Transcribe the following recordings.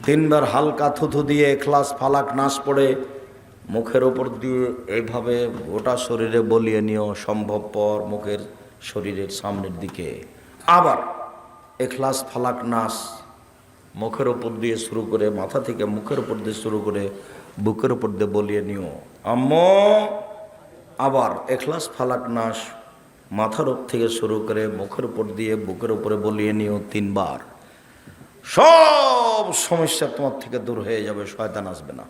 তিনবার হালকা থুথু দিয়ে ইখলাস ফালাক নাস পড়ে মুখের ওপর দিয়ে এইভাবে গোটা শরীরে বলিয়ে নিও সম্ভবপর মুখের শরীরের সামনের দিকে। আবার ইখলাস ফালাক নাস মুখের ওপর দিয়ে শুরু করে মাথা থেকে মুখের ওপর দিয়ে শুরু করে বুকের ওপর দিয়ে বলিয়ে নিও আম্মু। আবার ইখলাস ফালাক নাস মাথার ওপর থেকে শুরু করে মুখের উপর দিয়ে বুকের উপরে বলিয়ে নিও 3 বার। সব সমস্যা তোমার থেকে দূর হয়ে যাবে, শয়তান আসবে না।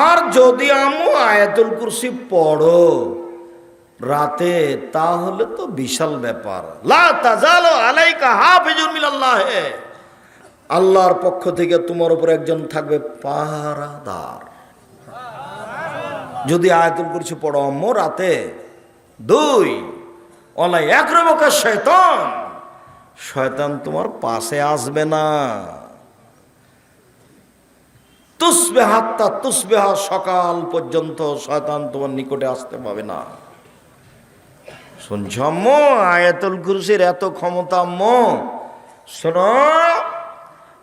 আর যদি আম্মু আয়াতুল কুরসি পড়ো রাতে, তাহলে তো বিশাল ব্যাপার। লা তাজালু আলাইকা হাফিজুন মিনাল্লাহ, আল্লাহর পক্ষ থেকে তোমার উপর একজন থাকবে পাহারাদার। যদি আয়াতুল কুরসি পড়ো আম্মু রাতে। 2 ওয়ালা ইয়াকরুবুকা শাইতান, শয়তান তোমার পাশে আসবে না। তুসবিহা হাত্তা তুসবিহা, সকাল পর্যন্ত শয়তান তোমার নিকটে আসতে পাবে না। শুনছ আম্মু, আয়াতুল কুরসির এত ক্ষমতা আম্মু। শোনো,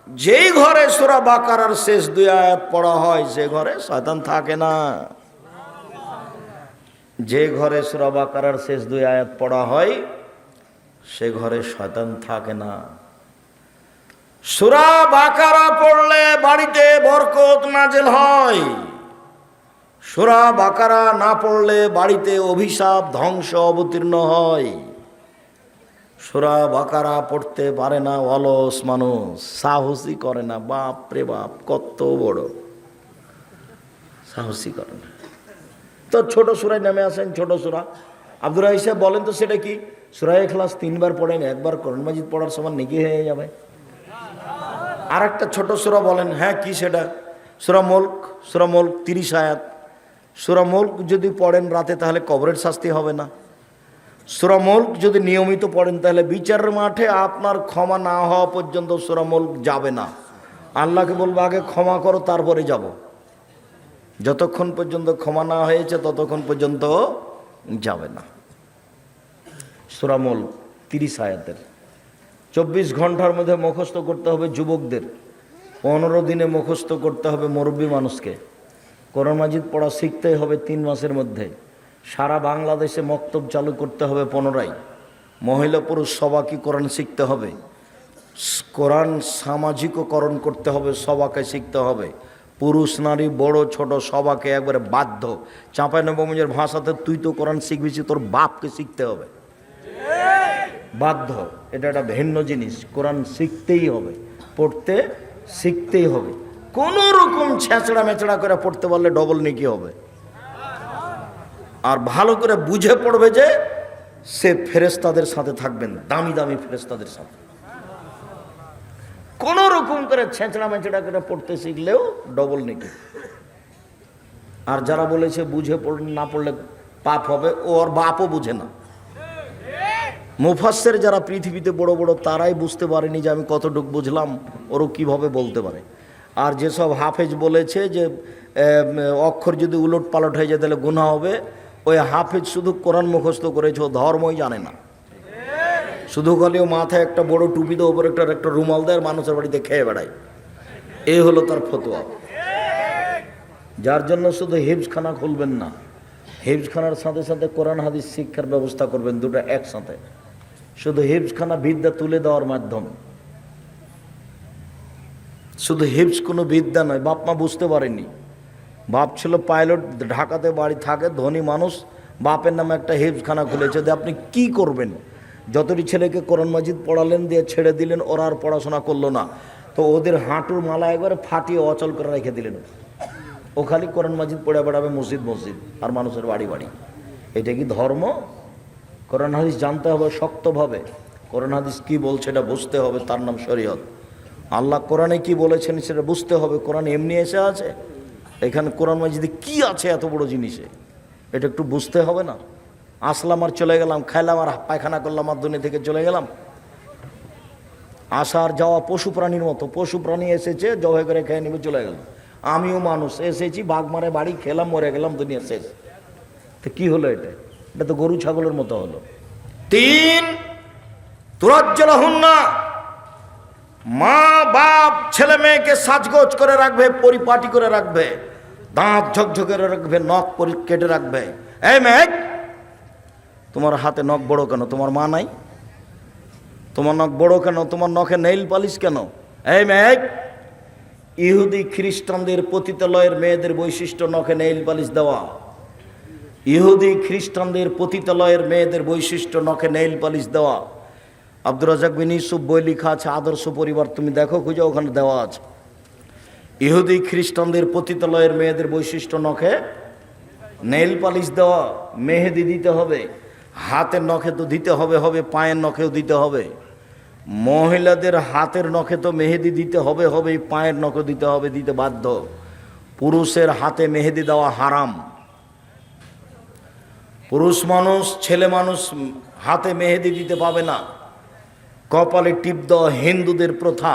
যেই ঘরে সূরা বাকারার শেষ 2 আয়াত পড়া হয় সে ঘরে শয়তান থাকে না। যে ঘরে সূরা বাকারার শেষ 2 আয়াত পড়া হয় সে ঘরে শয়তান থাকে না। সূরা বাকারা পড়লে বাড়িতে বরকত নাজিল হয়, সূরা বাকারা না পড়লে বাড়িতে অভিশাপ ধ্বংস অবতীর্ণ হয়। সূরা বাকারা পড়তে পারে না অলস মানুষ, সাহসী করে না। বাপ রে বাপ, কত বড় সাহসী করে না। তো ছোট সূরায় নামে আসেন, ছোট সূরা আব্দুর রাহিম সাহেব বলেন তো সেটা কি? সূরা ইখলাস 3 বার পড়েন, 1 বার কোরআন মাজিদ পড়ার সমান নেকি হয়ে যাবে। আর একটা ছোট সূরা বলেন। হ্যাঁ, কি সেটা? সূরা মুলক। সূরা মুলক 30 আয়াত। সূরা মুলক যদি পড়েন রাতে তাহলে কবরের শাস্তি হবে না। সূরা মুলক যদি নিয়মিত পড়েন তাহলে বিচারের মাঠে আপনার ক্ষমা না হওয়া পর্যন্ত সূরা মুলক যাবে না। আল্লাহকে বলবো আগে ক্ষমা করো তারপরে যাব। যতক্ষণ পর্যন্ত ক্ষমা না হয়েছে ততক্ষণ পর্যন্ত যাবে না। সূরা মুলক 30 আয়াতের 24 ঘন্টার মধ্যে মুখস্থ করতে হবে যুবকদের, 15 দিনে মুখস্থ করতে হবে মুরব্বী মানুষকে। কোরআন মাজিদ পড়া শিখতেই হবে 3 মাসের মধ্যে। সারা বাংলাদেশে মক্তব চালু করতে হবে 15টায়। মহিলা পুরুষ সবাইকে কোরআন শিখতে হবে। কোরআন সামাজিককরণ করতে হবে, সবাইকে শিখতে হবে। পুরুষ নারী বড় ছোট সবাইকে একবারে বাধ্য। চাঁপাইনবাবগঞ্জের ভাষাতে তুই তো কোরআন শিখবি, তোর বাপকে শিখতে হবে, বাধ্য। এটা একটা ভিন্ন জিনিস। কোরআন শিখতেই হবে, পড়তে শিখতেই হবে। কোনো রকম ছেঁচড়া মেচড়া করে পড়তে পারলে ডবল নেকি হবে। আর ভালো করে বুঝে পড়বে যে সে ফেরেশতাদের সাথে থাকবেন, দামি দামি ফেরেশতাদের সাথে। কোনো রকম করে ছেঁচড়া মেচড়া করে পড়তে শিখলেও ডবল নেকি। আর যারা বলেছে বুঝে না পড়লে পাপ হবে, ও ওর বাপও বুঝে না। মুফাসসির যারা পৃথিবীতে বড় বড় তারাই বুঝতে পারেনি যে আমি কতটুকু বুঝলাম, ওরও কিভাবে বলতে পারে। আর যেসব হাফেজ বলেছে যে অক্ষর যদি উলট পালট হয়ে যায় তাহলে গুনাহ হবে, ওই হাফেজ শুধু কোরআন মুখস্থ করেছে, ও ধর্মই জানে না। শুধু খালিও মাথায় একটা বড় টুপি দেয়, ওপর একটা রুমাল দেয়, মানুষের বাড়িতে খেয়ে বেড়ায়। এই হলো তার ফতোয়া। যার জন্য শুধু হিফজখানা খুলবেন না, হিফজখানার সাথে সাথে কোরআন হাদিস শিক্ষার ব্যবস্থা করবেন, দুটো একসাথে। শুধু হিফজখানা বিদ্যা তুলে দেওয়ার মাধ্যমে, শুধু হিফজ কোনো বিদ্যা নয়। বাপ মা বুঝতে পারেনি, বাপ ছিল পাইলট, ঢাকাতে বাড়ি থাকে, ধনী মানুষ, বাপের নামে একটা হিফজখানা খুলেছে। আপনি কি করবেন? যতটি ছেলেকে কোরআন মাজিদ পড়ালেন, দিয়ে ছেড়ে দিলেন, ওরা আর পড়াশোনা করলো না, তো ওদের হাঁটুর মালা একবারে ফাটিয়ে অচল করে রেখে দিলেন। ও খালি কোরআন মাজিদ পড়ে বেড়াবে মসজিদ মসজিদ আর মানুষের বাড়ি বাড়ি। এটা কি ধর্ম? কোরআন হাদিস জানতে হবে শক্তভাবে। কোরআন হাদিস কি বলছে এটা বুঝতে হবে, তার নাম শরীয়ত। আল্লাহ কোরআনে কি বলেছেন সেটা বুঝতে হবে। কোরআন এমনি এসে আছে? এখানে কোরআন মাজিদে কি আছে এত বড় জিনিসে, এটা একটু বুঝতে হবে না? আসলাম আর চলে গেলাম, খাইলাম আর পায়খানা করলাম আর দুনিয়া থেকে চলে গেলাম। আসার যাওয়া পশু প্রাণীর মতো। পশু প্রাণী এসেছে, জবাই করে খেয়ে নিবে, চলে গেল। আমিও মানুষ, এসেছি, বাঘ মারে বাড়ি খেলাম, মরে গেলাম, দুনিয়া শেষ। তো কি হলো এটা? এটা তো গরু ছাগলের মতো হলো। 3 তুরাজ্জালাহুন্না, মা বাপ ছেলে মেয়েকে সাজগোজ করে রাখবে, পরিপাটি করে রাখবে, দাঁত ঝকঝকে রাখবে, নখ কেটে রাখবে। এই মেয়ে, তোমার হাতে নখ বড় কেন? তোমার মা নাই? তোমার নখ বড় কেন? তোমার নখে নেইল পালিশ কেন? এই মেয়ে, ইহুদি খ্রিস্টানদের পতিতালয়ের মেয়েদের বৈশিষ্ট্য নখে নেইল পালিশ দেওয়া। ইহুদি খ্রিস্টানদের পতিতালয়ের মেয়েদের বৈশিষ্ট্য নখে নেইল পালিশ দেওয়া। আব্দুর রাজ্জাক বিন ইউসুফ বই লেখা আছে, আদর্শ পরিবার, তুমি দেখো, খুঁজে, ওখানে দেওয়া আছে। ইহুদি খ্রিস্টানদের পতিতালয়ের মেয়েদের বৈশিষ্ট্য নখে নেইল পালিশ দেওয়া, মেহেদি দিতে হবে, হাতের নখে তো দিতে হবে, পায়ের নখেও দিতে হবে। মহিলাদের হাতের নখে তো মেহেদি দিতে হবে, পায়ের নখে দিতে হবে, দিতে বাধ্য। পুরুষের হাতে মেহেদি দেওয়া হারাম। পুরুষ মানুষ, ছেলে মানুষ হাতে মেহেদি দিতে পাবে না। কপালে টিপ দেওয়া হিন্দুদের প্রথা।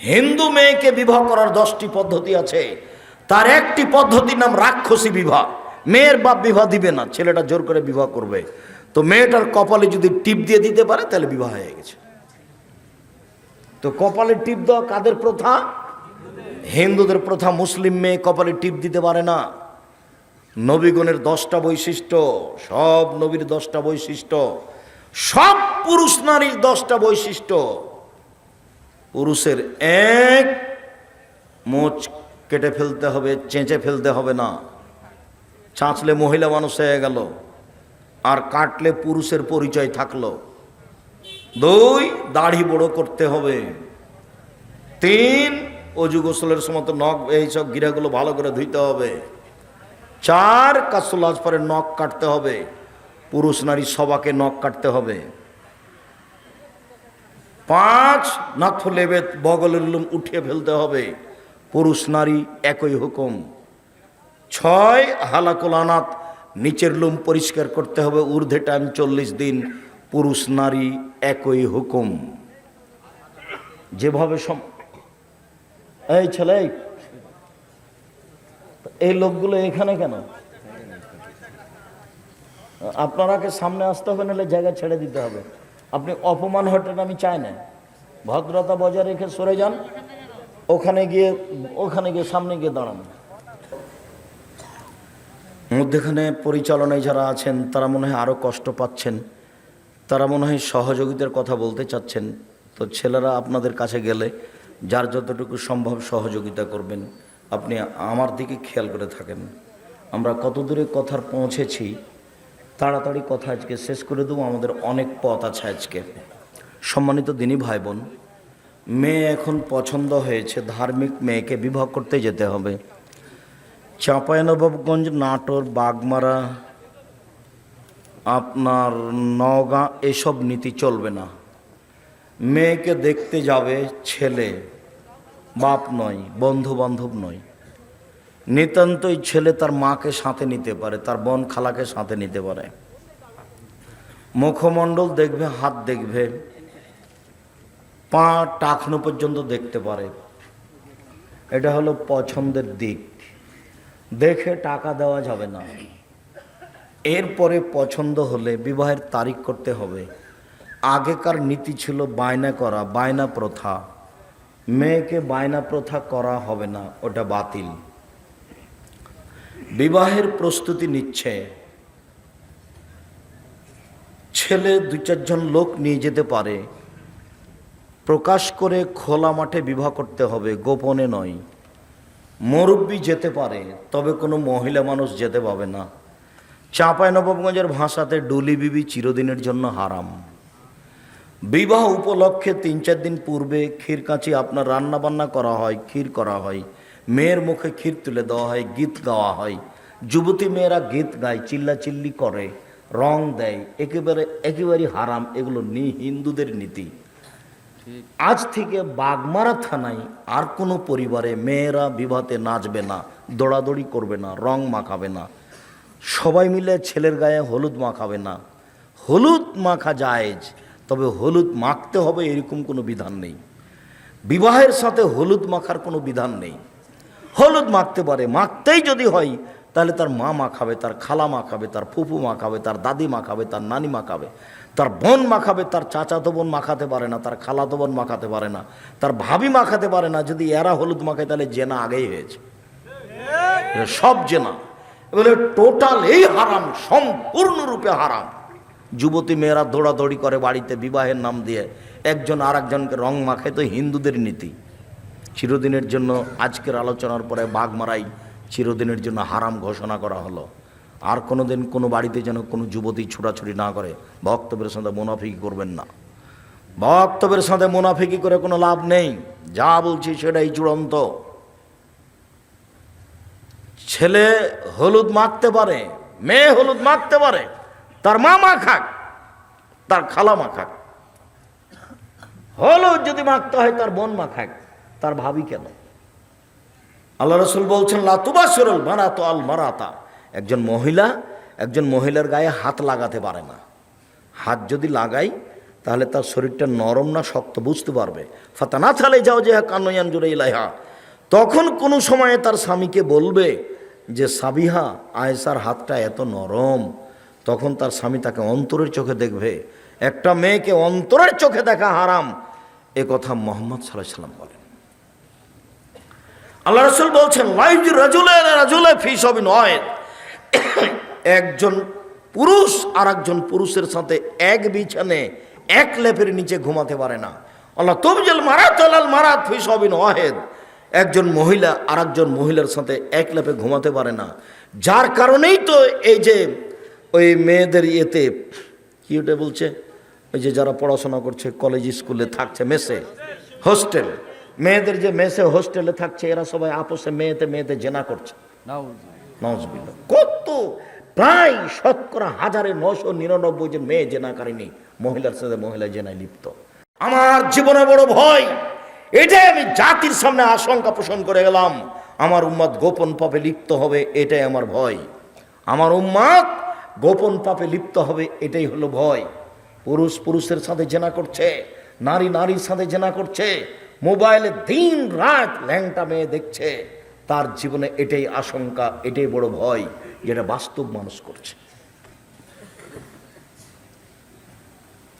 হিন্দু মেয়েকে বিবাহ করার 10টি পদ্ধতি আছে, তার একটি পদ্ধতির নাম রাক্ষসী বিবাহ। মেয়ের বাপ বিবাহ দিবে না, ছেলেটা জোর করে বিবাহ করবে। তো মেয়েটার কপালে যদি টিপ দিয়ে দিতে পারে তাহলে বিবাহ হয়ে গেছে। তো কপালে টিপ দেওয়া কাদের প্রথা? হিন্দুদের প্রথা। মুসলিম মেয়ে কপালে টিপ দিতে পারে না। নবীগণের 10টা বৈশিষ্ট্য, সব নবীর 10টা বৈশিষ্ট্য, সব পুরুষ নারীর 10টা বৈশিষ্ট্য। পুরুষের এক, মোচ কেটে ফেলতে হবে, চেঁচে ফেলতে হবে না, চাঁচলে মহিলা মানুষ হয়ে গেল, আর কাটলে পুরুষের পরিচয় থাকলো। 2, দাড়ি বড় করতে হবে। 3, অজু গোসলের সময় তো নখ, এইসব গিরাগুলো ভালো করে ধুইতে হবে। 4, কাসুল আজফারের নখ কাটতে হবে, পুরুষ নারী সবাকে নখ কাটতে হবে। 5, নাথ লেবেত, বগলের লুম উঠিয়ে ফেলতে হবে, পুরুষ নারী একই হুকুম। 6, হালাকুল আনাত, নিচের লুম পরিষ্কার করতে হবে, ঊর্ধ্বে টাইম 40 দিন, পুরুষ নারী একই হুকুম। যেভাবে এই ছেলে, এই লোকগুলো এখানে কেন? আপনারাকে সামনে আসতে হবে, নাহলে জায়গা ছেড়ে দিতে হবে। আপনি অপমান হতেন আমি চাই না, ভদ্রতা বজায় রেখে সরে যান। ওখানে গিয়ে সামনে গিয়ে দাঁড়ান। মধ্যেখানে পরিচালনায় যারা আছেন তারা মনে হয় আরও কষ্ট পাচ্ছেন, তারা মনে হয় সহযোগিতার কথা বলতে চাচ্ছেন। তো ছেলেরা আপনাদের কাছে গেলে যার যতটুকু সম্ভব সহযোগিতা করবেন। আপনি আমার দিকে খেয়াল করে থাকেন। আমরা কত দূরে কথার পৌঁছেছি, তাড়াতাড়ি কথা আজকে শেষ করে দেবো, আমাদের অনেক পথ আছে আজকে। সম্মানিত দিনী ভাই বোন, মেয়ে এখন পছন্দ হয়েছে, ধার্মিক মেয়েকে বিবাহ করতে যেতে হবে। চাঁপাইনবাবগঞ্জ, নাটোর, বাগমারা, আপনার নওগাঁ, এসব নীতি চলবে না। মেয়েকে দেখতে যাবে ছেলে, বাপ নয়, বন্ধু বান্ধব নয়। নিতান্তই ছেলে তার মাকে সাথে নিতে পারে, তার বোন খালাকে সাথে নিতে পারে। মুখমণ্ডল দেখবে, হাত দেখবে, পা টাকনো পর্যন্ত দেখতে পারে। এটা হলো পছন্দের দিক। দেখে টাকা দেওয়া যাবে না। এরপরে পছন্দ হলে বিবাহের তারিখ করতে হবে। আগেকার নীতি ছিল বায়না করা, বায়না প্রথা। মেয়েকে বায়না প্রথা করা হবে না, ওটা বাতিল। বিবাহের প্রস্তুতি নিচ্ছে, ছেলে 2-4 জন লোক নিয়ে যেতে পারে। প্রকাশ করে খোলা মাঠে বিবাহ করতে হবে, গোপনে নয়। মুরব্বি যেতে পারে, তবে কোনো মহিলা মানুষ যেতে পাবে না। চাঁপাইনবাবগঞ্জের ভাষাতে ডুলি বিবি চিরদিনের জন্য হারাম। বিবাহ উপলক্ষে 3-4 দিন পূর্বে ক্ষীরকাঁচি আপনার রান্না বান্না করা হয়, ক্ষীর করা হয়, মেয়ের মুখে ক্ষীর তুলে দেওয়া হয়, গীত গাওয়া হয়। যুবতী মেয়েরা গীত গায়, চিল্লাচিল্লি করে, রং দেয়, একেবারে হারাম। এগুলো হিন্দুদের নীতি। আজ থেকে বাগমারা থানায় আর কোনো পরিবারে মেয়েরা বিবাহতে নাচবে না, দৌড়াদৌড়ি করবে না, রং মাখাবে না, সবাই মিলে ছেলের গায়ে হলুদ মাখাবে না। হলুদ মাখা জায়েজ, তবে হলুদ মাখতে হবে এরকম কোনো বিধান নেই। বিবাহের সাথে হলুদ মাখার কোনো বিধান নেই। হলুদ মাখতে পারে, মাখতেই যদি হয় তাহলে তার মা মাখাবে, তার খালা মাখাবে, তার ফুফু মাখাবে, তার দাদি মাখাবে, তার নানি মাখাবে। তার বোন মাখাবে, তার চাচাতো বোন মাখাতে পারে না, তার খালাতো বোন মাখাতে পারে না, তার ভাবি মাখাতে পারে না। যদি এরা হলুদ মাখায় তাহলে জেনা আগেই হয়েছে, সব জেনা। এবারে টোটাল এই হারাম, সম্পূর্ণরূপে হারাম। যুবতী মেয়েরা দৌড়াদৌড়ি করে বাড়িতে বিবাহের নাম দিয়ে, একজন আর একজনকে রং মাখায়, তো হিন্দুদের নীতি। চিরদিনের জন্য আজকের আলোচনার পরে বাঘমারাই চিরদিনের জন্য হারাম ঘোষণা করা হলো। আর কোনোদিন কোনো বাড়িতে যেন কোনো যুবতী ছোটাছুটি না করে। বক্তব্যের সাথে মুনাফিকি করবেন না, বক্তব্যের সাথে মুনাফিকি করে কোনো লাভ নেই। যা বলছি সেটাই চূড়ান্ত। ছেলে হলুদ মাখতে পারে, মেয়ে হলুদ মাখতে পারে, তার মা মাখাক, তার খালা মাখাক। হলুদ যদি মাখতে হয় তার বোন মাখাক, তার ভাবি কেন? আল্লাহ রাসূল বলছেন লা তুবাশিরুল মারাতু আল মারাতা। একজন মহিলার গায়ে হাত লাগাতে পারে না। হাত যদি লাগাই তাহলে তার শরীরটা নরম না শক্ত বুঝতে পারবে। ফাতানা থালে যাও যে কান্নয়ান জুড়ে ইলাইহা, তখন কোনো সময়ে তার স্বামীকে বলবে যে সাবিহা, আয়েশার হাতটা এত নরম। তখন তার স্বামী তাকে অন্তরের চোখে দেখবে। একটা মেয়েকে অন্তরের চোখে দেখা হারাম, এ কথা মুহাম্মদ সাল্লাল্লাহু আলাইহি ওয়াসাল্লাম বলেন। আল্লাহ রাসূল বলছেন লাইজু রাজুলে ফি সাবিন ওয়াহিদ, একজন পুরুষ আর একজন পুরুষের সাথে এক বিছানে এক লেপের নিচে ঘুমাতে পারে না। আল্লাহ তুবজিল মারাতাল মারাত ফি সাবিন ওয়াহিদ, একজন মহিলা আর একজন মহিলার সাথে এক লেপে ঘুমাতে পারে না। যার কারণেই তো এই যে ওই মেয়েদের ইয়েতে কি ওটা বলছে, ওই যে যারা পড়াশোনা করছে কলেজ স্কুলে থাকছে মেসে হোস্টেল, মেয়েদের যে মেসে হোস্টেলে থাকছে, এরা সবাই আপোষে মেয়েতে জেনা করছে। নাউজুবিল্লাহ। কত প্রায় 999 যে মেয়ে জেনাকারিনী, মহিলার সাথে মহিলা জেনায় লিপ্ত। আমার জীবনে বড় ভয়, এটাই আমি জাতির সামনে আশঙ্কা পোষণ করে গেলাম। আমার উম্মত গোপন পাপে লিপ্ত হবে, এটাই আমার ভয়। আমার উম্মত গোপন পাপে লিপ্ত হবে, এটাই হলো ভয়। পুরুষ পুরুষের সাথে জেনা করছে, নারী নারীর সাথে জেনা করছে, মোবাইলে দিন রাত ল্যাংটা মেয়ে দেখছে। তার জীবনে এটাই আশঙ্কা, এটাই বড় ভয়, যেটা বাস্তব মানুষ করছে।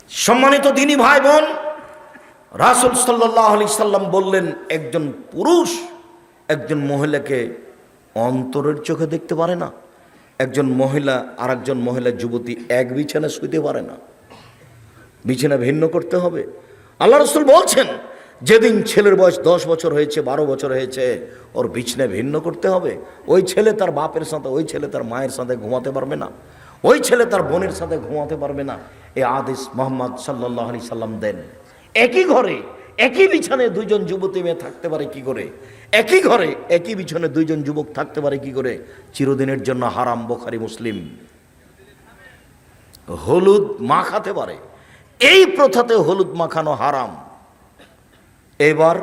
সম্মানিত দিনী ভাই বোন, রাসূল সাল্লাল্লাহু আলাইহি সাল্লাম বললেন একজন পুরুষ একজন মহিলাকে অন্তরের চোখে দেখতে পারে না। একজন মহিলা আর একজন মহিলা যুবতী এক বিছানা শুইতে পারে না, বিছানা ভিন্ন করতে হবে। আল্লাহ রাসূল বলছেন যেদিন ছেলের বয়স 10 বছর হয়েছে, 12 বছর হয়েছে, ওর বিছানা ভিন্ন করতে হবে। ওই ছেলে তার বাপের সাথে, ওই ছেলে তার মায়ের সাথে ঘুমাতে পারবে না, ওই ছেলে তার বোনের সাথে ঘুমাতে পারবে না। এই আদেশ মুহাম্মদ সাল্লাল্লাহু আলাইহি সাল্লাম দেন। একই ঘরে একই বিছানায় দুইজন যুবতী মেয়ে থাকতে পারে কি করে? একই ঘরে একই বিছানায় দুইজন যুবক থাকতে পারে কি করে? চিরদিনের জন্য হারাম। বুখারী মুসলিম। হলুদ মাখাতে পারে, এই প্রথাতে হলুদ মাখানো হারাম। এবার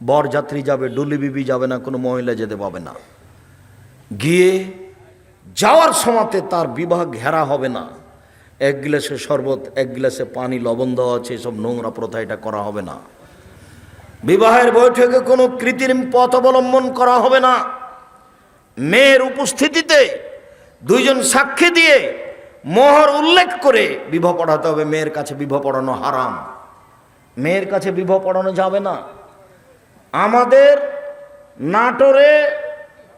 বরযাত্রী যাবে, ডুলি বিবি যাবে না, কোনো মহিলা যেতে পাবে না। গিয়ে যাওয়ার সময়তে তার বিবাহ ঘেরা হবে না। এক গ্লাসে শরবত, এক গ্লাসে পানি, লবণ দেওয়া আছে, এসব নোংরা প্রথা, এটা করা হবে না। বিবাহের বৈঠকে কোনো কৃত্রিম পথ অবলম্বন করা হবে না। মেয়ের উপস্থিতিতে দুইজন সাক্ষী দিয়ে মোহর উল্লেখ করে বিবাহ পড়াতে হবে। মেয়ের কাছে বিবাহ পড়ানো হারাম, মেয়ের কাছে বিবাহ পড়ানো যাবে না। আমাদের নাটোরে,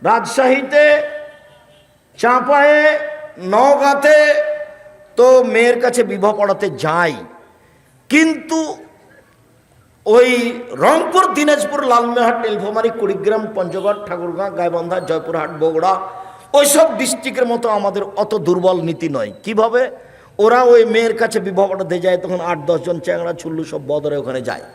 রাজশাহীতে, চাঁপায়ে, নওগাঁতে তো মেয়ের কাছে বিবাহ পড়াতে যাই, কিন্তু ওই রংপুর, দিনাজপুর, লালমনিরহাট, নীলফামারী, কুড়িগ্রাম, পঞ্চগড়, ঠাকুরগাঁ, গাইবান্ধা, জয়পুরহাট, বগুড়া, ওইসব ডিস্ট্রিক্টের মতো আমাদের অত দুর্বল নীতি নয়। কিভাবে ওরা ওই মেয়ের কাছে বিবাহ পড়াতে যায়, তখন 8-10 জন চ্যাংড়া ছুল্লু সব বদরে ওখানে যায়,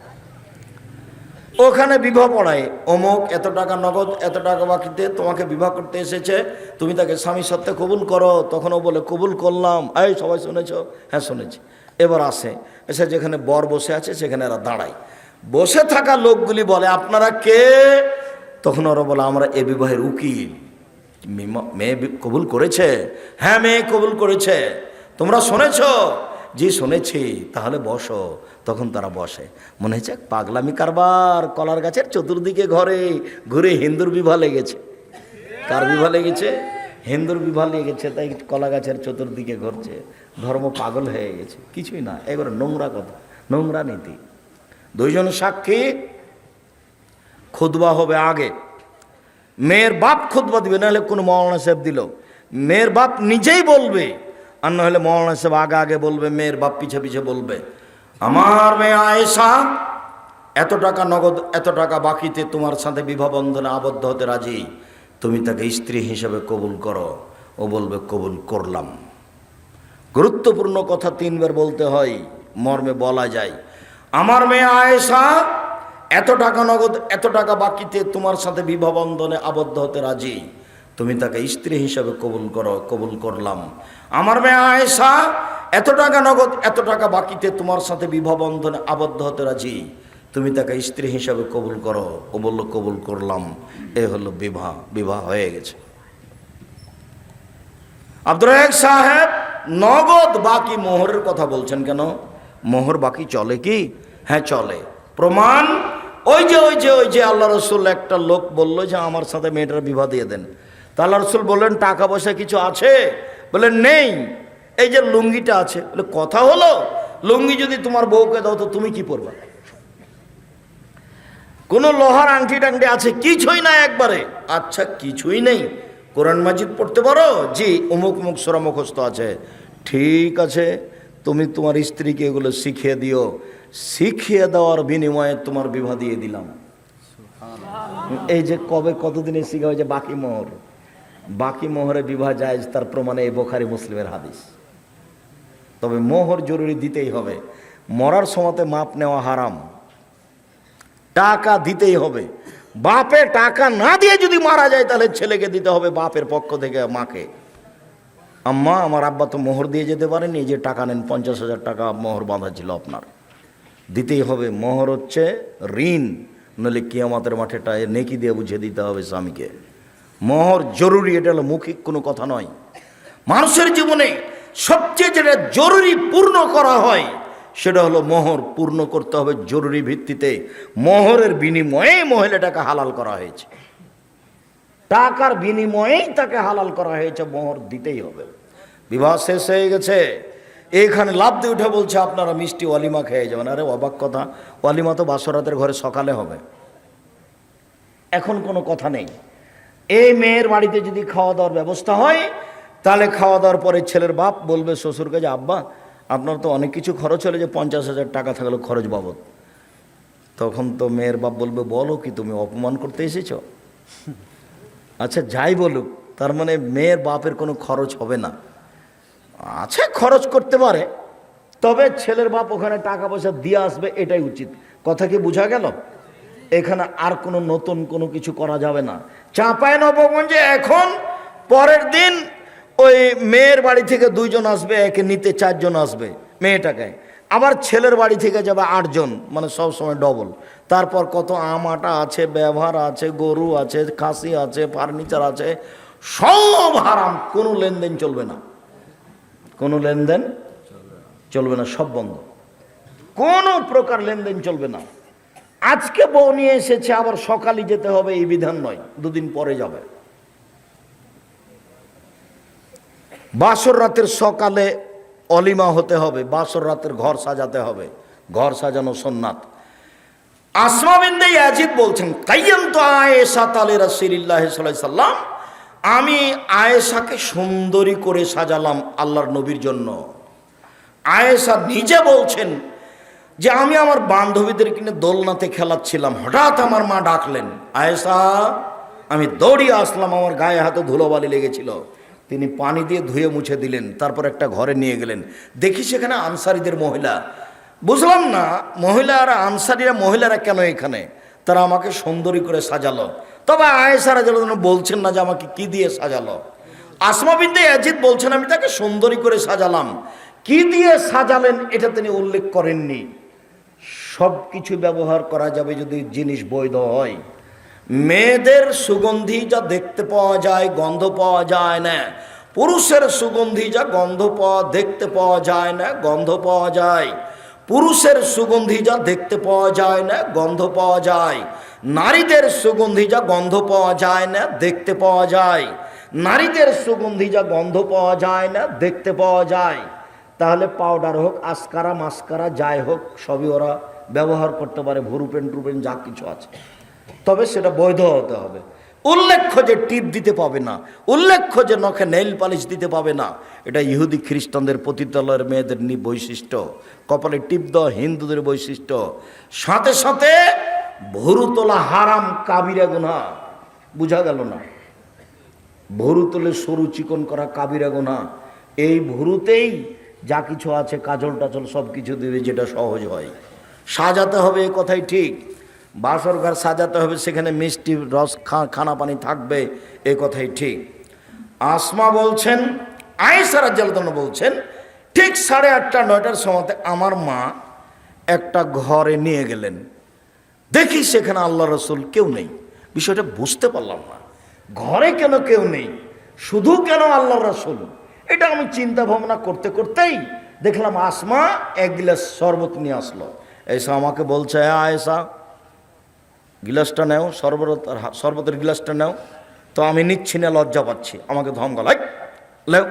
ওখানে বিবাহ পড়ায়। অমুক এত টাকা নগদ, এত টাকা বাকিতে তোমাকে বিবাহ করতে এসেছে, তুমি তাকে স্বামী সত্ত্বে কবুল করো। তখন ও বলে কবুল করলাম। এই সবাই শুনেছ? হ্যাঁ শুনেছি। এবার আসে, এসে যেখানে বর বসে আছে সেখানে এরা দাঁড়ায়। বসে থাকা লোকগুলি বলে আপনারা কে? তখন ওরা বলে আমরা এ বিবাহের উকিল। মেয়ে কবুল করেছে? হ্যাঁ মেয়ে কবুল করেছে। তোমরা শুনেছ? জি শুনেছি। তাহলে বসো। তখন তারা বসে। মনে হচ্ছে পাগলামি কারবার, কলার গাছের চতুর্দিকে ঘরে ঘুরে হিন্দুর বিবাহ লেগেছে। কার বিবাহ লেগেছে? হিন্দুর বিবাহ নিয়ে গেছে, তাই কলা গাছের চতুর্দিকে ঘুরছে, ধর্ম পাগল হয়ে গেছে। কিছুই না, এবারে নোংরা কথা, নোংরা নীতি। দুইজন সাক্ষী, খুতবা হবে আগে, মেয়ের বাপ খুতবা দিবে, নাহলে কোনো মৌলানা সাহেব দিল, মেয়ের বাপ নিজেই বলবে, আর না হলে মৌলানা সাহেব আগে আগে বলবে, মেয়ের বাপ পিছে পিছে বলবে, আমার মেয়ে আয়েশা এত টাকা নগদ, এত টাকা বাকিতে তোমার সাথে বিবাহ বন্ধনে আবদ্ধ হতে রাজি, তুমি তাকে স্ত্রী হিসেবে কবুল করো। ও বলবে কবুল করলাম। গুরুত্বপূর্ণ কথা 3 বার বলতে হয়, মর্মে বলা যায়, আমার মেয়ে আয়েশা এত টাকা নগদ, এত টাকা বাকিতে তোমার সাথে বিবাহ বন্ধনে আবদ্ধ হতে রাজি, তুমি তাকে স্ত্রী হিসেবে কবুল করো। কবুল করলাম। আমার মেয়ে আয়েশা এত টাকা নগদ, এত টাকা বাকিতে তোমার সাথে বিবাহ বন্ধনে আবদ্ধ হতে রাজি, তুমি তাকে স্ত্রী হিসাবে কবুল করো। ও বলল কবুল করলাম। এ হলো বিবাহ, বিবাহ হয়ে গেছে। আব্দুর রাজ্জাক সাহেব নগদ বাকি মোহরের কথা বলছেন কেন? মোহর বাকি চলে কি? হ্যাঁ চলে। প্রমাণ ওই যে আল্লাহ রসুল, একটা লোক বললো যে আমার সাথে মেয়েটার বিবাহ দিয়ে দেন। তা আল্লাহ রসুল বললেন টাকা পয়সা কিছু আছে? বললেন নেই। এই যে লুঙ্গিটা আছে। বলে কথা হলো, লুঙ্গি যদি তোমার বউকে দাও তো তুমি কি পরবা? কোনো লোহার আংটি টাংটি আছে? কিছুই না একবারে। আচ্ছা কিছুই নেই, কোরআন মাজিদ পড়তে পারো? জি, অমুক অমুক সূরা মুখস্থ আছে। ঠিক আছে, তুমি তোমার স্ত্রীকে এগুলো শিখিয়ে দিও, শিখিয়ে দেওয়ার বিনিময়ে তোমার বিবাহ দিয়ে দিলাম। এই যে কবে কতদিনে শিখা হয়েছে বাকি মোহর, বাকি মোহরে বিবাহ জায়েজ, তার প্রমাণে এই বুখারী মুসলিমের হাদিস। তবে মোহর জরুরি দিতেই হবে, মরার সময়তে মাপ নেওয়া হারাম, টাকা দিতেই হবে। বাপে টাকা না দিয়ে যদি মারা যায় তাহলে ছেলেকে দিতে হবে বাপের পক্ষ থেকে মাকে, আম্মা আমার আব্বা তো মোহর দিয়ে যেতে পারেনি, যে টাকা নেন 50,000 টাকা মোহর বাঁধা ছিল আপনার, দিতেই হবে। মোহর হচ্ছে ঋণ, নইলে কিয়ামতের মাঠে নেকি দিয়ে বুঝিয়ে দিতে হবে স্বামীকে। মোহর জরুরি, এটা হলো মৌখিক কোনো কথা নয়। মানুষের জীবনে সবচেয়ে যেটা জরুরি পূর্ণ করা হয় সেটা হলো মোহর পূর্ণ করতে হবে জরুরি ভিত্তিতে। মোহরের বিনিময়ে মহিলাটাকে হালাল করা হয়েছে, টাকার বিনিময়েই তাকে হালাল করা হয়েছে, মোহর দিতেই হবে। বিবাহ শেষ হয়ে গেছে, এইখানে লাফ দিয়ে উঠে বলছে আপনারা মিষ্টি ওয়ালিমা খেয়ে যাবেন। আরে অবাক কথা, ওয়ালিমা তো বাসরাতের ঘরে সকালে হবে, এখন কোনো কথা নেই। এই মেয়ের বাড়িতে যদি খাওয়া দাওয়ার ব্যবস্থা হয় তাহলে খাওয়া দাওয়ার পরে ছেলের বাপ বলবে শ্বশুরকে যে আব্বা আপনার তো অনেক কিছু খরচ হলে, যে 50,000 টাকা থাকলো খরচ বাবদ। তখন তো মেয়ের বাপ বলবে বলো কি তুমি অপমান করতে এসেছ? আচ্ছা যাই বলুক, তার মানে মেয়ের বাপের কোনো খরচ হবে না। আচ্ছা খরচ করতে পারে, তবে ছেলের বাপ ওখানে টাকা পয়সা দিয়ে আসবে, এটাই উচিত। কথা কি বোঝা গেল? এখানে আর কোনো নতুন কোনো কিছু করা যাবে না। চাঁপাইনবাবগঞ্জে এখন পরের দিন ওই মেয়ের বাড়ি থেকে 2 জন আসবে, একে নিতে 4 জন আসবে মেয়েটাকে, আবার ছেলের বাড়ি থেকে যাবে 8 জন, মানে সব সময় ডবল। তারপর কত আম আটা আছে, ব্যবহার আছে, গরু আছে, খাসি আছে, ফার্নিচার আছে, সব হারাম। কোনো লেনদেন চলবে না, কোনো লেনদেন চলবে না, সব বন্ধ, কোনো প্রকার লেনদেন চলবে না। আজকে বউ নিয়ে এসেছে, আবার সকালে যেতে হবে এই বিধান নয়, 2 দিন পরে যাবে। বাসর রাতের সকালে অলিমা হতে হবে, বাসর রাতের ঘর সাজাতে হবে, ঘর সাজানো সুন্নাত। আসমা বিনতে ইয়াজিদ বলছেন কাইয়ামতু আয়েশা তালে রাসূলুল্লাহ সাল্লাল্লাহু আলাইহি সাল্লাম, আমি আয়েশাকে সুন্দরী করে সাজালাম আল্লাহর নবীর জন্য। আয়েশা নিজে বলছেন যে আমি আমার বান্ধবীদের কিনে দোলনাতে খেলাচ্ছিলাম, হঠাৎ আমার মা ডাকলেন, আয়েশা। আমি দৌড়িয়ে আসলাম, আমার গায়ে হাতে ধুলোবালি লেগেছিল, তিনি পানি দিয়ে ধুয়ে মুছে দিলেন, তারপর একটা ঘরে নিয়ে গেলেন। দেখি সেখানে আনসারীদের মহিলা। বুঝলাম না মহিলারা, আনসারীরা মহিলারা কেন এখানে, তারা আমাকে সুন্দরী করে সাজালো। তবে আয়েশা রাদিয়াল্লাহু আনহা বলছেন না যে আমাকে কি দিয়ে সাজালো। আসমা বিনতে ইয়াজিদ বলছেন আমি তাকে সুন্দরী করে সাজালাম। কি দিয়ে সাজালেন এটা তিনি উল্লেখ করেননি। সব কিছু ব্যবহার করা যাবে যদি জিনিস বৈধ হয়। মেয়েদের সুগন্ধি যা দেখতে পাওয়া যায়, গন্ধ পাওয়া যায় না। পুরুষের সুগন্ধি যা গন্ধ পাওয়া দেখতে পাওয়া যায় না, গন্ধ পাওয়া যায়। পুরুষের সুগন্ধি যা দেখতে পাওয়া যায় না, গন্ধ পাওয়া যায়। নারীদের সুগন্ধি যা গন্ধ পাওয়া যায় না, দেখতে পাওয়া যায়। নারীদের সুগন্ধি যা গন্ধ পাওয়া যায় না, দেখতে পাওয়া যায়, তাহলে পাউডার হোক, আসকারা মাস্কারা যাই হোক, সবই ওরা ব্যবহার করতে পারে, ভুরুপেন টুপেন যা কিছু আছে, তবে সেটা বৈধ হতে হবে। উল্লেখ্য যে টিপ দিতে পাবে না, উল্লেখ্য যে নখে নেইল পালিশ দিতে পাবে না, এটা ইহুদি খ্রিস্টানদের পতিতালয়ের মেয়েদের বৈশিষ্ট্য, কপালে টিপ দেওয়া হিন্দুদের বৈশিষ্ট্য। সাথে সাথে ভুরু তোলা হারাম, কাবিরা গুনাহ। বুঝা গেল না? ভুরু তোলে সরু চিকন করা কাবিরা গুনাহ। এই ভুরুতেই যা কিছু আছে, কাজল টাজল সব কিছু দিবে, যেটা সহজ হয়। সাজাতে হবে, এ কথাই ঠিক। বাসর ঘর সাজাতে হবে, সেখানে মিষ্টি রস খানা পানি থাকবে, এ কথাই ঠিক। আসমা বলছেন, আয়েশা রাদিয়াল্লাহু আনহা বলছেন, ঠিক 8:30 9টার সময় আমার মা একটা ঘরে নিয়ে গেলেন। দেখি সেখানে আল্লাহ রসুল কেউ নেই। বিষয়টা বুঝতে পারলাম না, ঘরে কেন কেউ নেই, শুধু কেন আল্লাহ রসুল? এটা আমি চিন্তা ভাবনা করতে করতেই দেখলাম আসমা 1 গ্লাস শরবত নিয়ে আসলো। এসা আমাকে বলছে, আয়েশা গিলাসটা নেও, শরবতের গিলাসটা নেও। তো আমি নিচ্ছি না, লজ্জা পাচ্ছি। আমাকে ধমকালাই, লেও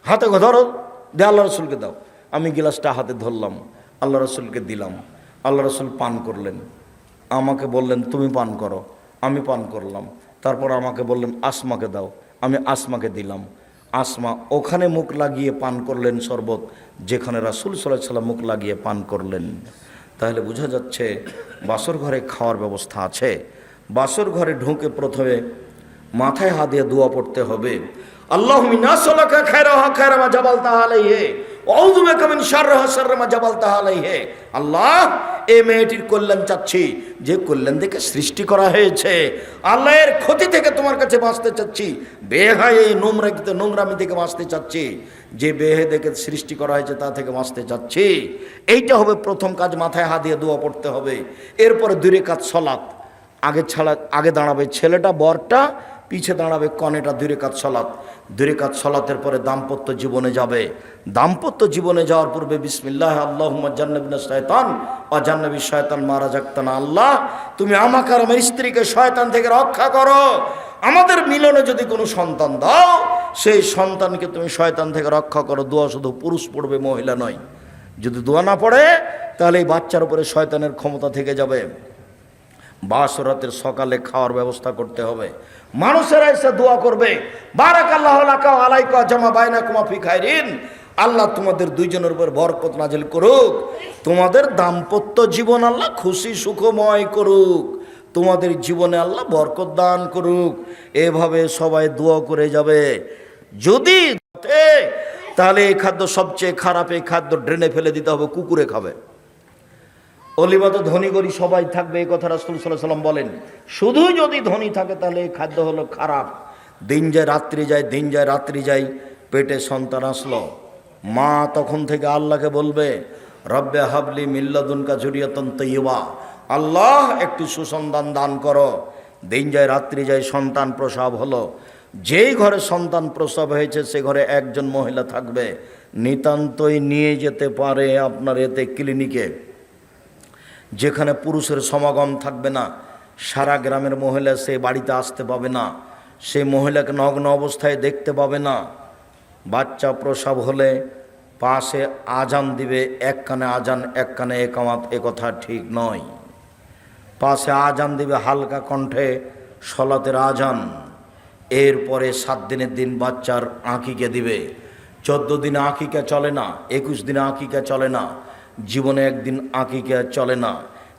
হাতে ধরো, দে আল্লাহ রসুলকে দাও। আমি গিলাসটা হাতে ধরলাম, আল্লাহ রসুলকে দিলাম। আল্লাহ রসুল পান করলেন, আমাকে বললেন তুমি পান করো। আমি পান করলাম। তারপর আমাকে বললেন আসমাকে দাও, আমি আসমাকে দিলাম। আসমা ওখানে মুখ লাগিয়ে পান করলেন শরবত, যেখানে রাসূল সাল্লাল্লাহু আলাইহি ওয়াসাল্লাম মুখ লাগিয়ে পান করলেন। তাহলে বোঝা যাচ্ছে বাসর ঘরে খাওয়ার ব্যবস্থা আছে। বাসর ঘরে ঢুকে প্রথমে মাথায় হাত দিয়ে দোয়া পড়তে হবে, আল্লাহুম্মা নাসআলুকা খায়রাহা খায়রা মা জাবালতাহা আলাইহি ওয়া আউযু বিকা মিন শাররিহা শাররা মা জাবালতাহা আলাইহি। আল্লাহ, এই মেয়েটির কল্যাণ চাচ্ছি, যে কল্যাণ থেকে সৃষ্টি করা হয়েছে। আল্লাহ, এর ক্ষতি থেকে তোমার কাছে বাঁচতে চাচ্ছি। বেহায় এই নোংরামি থেকে বাঁচতে চাচ্ছি, যে বেহে দেখে সৃষ্টি করা হয়েছে তা থেকে বাঁচতে চাচ্ছি। এইটা হবে প্রথম কাজ, মাথায় হাত দিয়ে দোয়া পড়তে হবে। এরপরে 2 রাকাত সালাত, আগে দাঁড়াবে ছেলেটা, বরটা পিছে দাঁড়াবে কনেটা। 2 রাকাত সালাত, 2 রাকাত সালাতের পরে দাম্পত্য জীবনে যাবে। দাম্পত্য জীবনে যাওয়ার পূর্বে বিসমিল্লাহ আল্লাহুম্মা জান্নাবিনা শায়তান ওয়া জান্নাবি শায়তান মা রাযাকতানা। আল্লাহ, তুমি আমাকে আর আমার স্ত্রীকে শয়তান থেকে রক্ষা করো। আমাদের মিলনে যদি কোনো সন্তান দাও, সেই সন্তানকে তুমি শয়তান থেকে রক্ষা করো। দোয়া শুধু পুরুষ পড়বে, মহিলা নয়। যদি দোয়া না পড়ে, তাহলে এই বাচ্চার উপরে শয়তানের ক্ষমতা থেকে যাবে। বাসরাতের সকালে খাওয়ার ব্যবস্থা করতে হবে। মানুষেরা এসে দোয়া করবে, বারাকাল্লাহু লাকা ওয়া আলাইকা জামা বাইনাকুমা ফি খায়রিন। আল্লাহ তোমাদের দুইজনের উপর বরকত নাজিল করুক, তোমাদের দাম্পত্য জীবন আল্লাহ খুশি সুখময় করুক, তোমাদের জীবনে আল্লাহ বরকত দান করুক। এভাবে সবাই দোয়া করে যাবে। যদি তাহলে এই খাদ্য সবচেয়ে খারাপ, এই খাদ্য ড্রেনে ফেলে দিতে হবে, কুকুরে খাবে। অলিবাদ ধনী গরি সবাই থাকবে, এই কথা রাসূল সাল্লাল্লাহু আলাইহি ওয়াসাল্লাম বলেন। শুধু যদি ধনী থাকে তাহলে এই খাদ্য হলো খারাপ। দিন যায় রাত্রি যায়, দিন যায় রাত্রি যায়, পেটে সন্তান আসলো, মা তখন থেকে আল্লাহকে বলবে, রব্বে হাবলি মিল্লাদুনকা যুরিয়াতান তাইয়্যিবা, আল্লাহ একটি সুসন্তান দান করো। দিন যায় রাত্রি যায়, সন্তান প্রসব হলো। যেই ঘরে সন্তান প্রসব হয়েছে সে ঘরে একজন মহিলা থাকবে। নিতান্তই নিয়ে যেতে পারে আপনার এতে ক্লিনিকে, যেখানে পুরুষের সমাগম থাকবে না। সারা গ্রামের মহিলা সে বাড়িতে আসতে পাবে না, সেই মহিলাকে নগ্ন অবস্থায় দেখতে পাবে না। বাচ্চা প্রসব হলে পাশে আজান দিবে, এক কানে আজান এক কানে একামাত, এ কথা ঠিক নয়। পাশে আজান দিবে হালকা কণ্ঠে, সলাতের আজান। এরপরে 7 দিনের দিন বাচ্চার আঁকিকে দিবে। 14 দিনে আঁকিকা চলে না, 21 দিনে আঁকিকা চলে না, জীবনে একদিন আঁকিকা চলে না।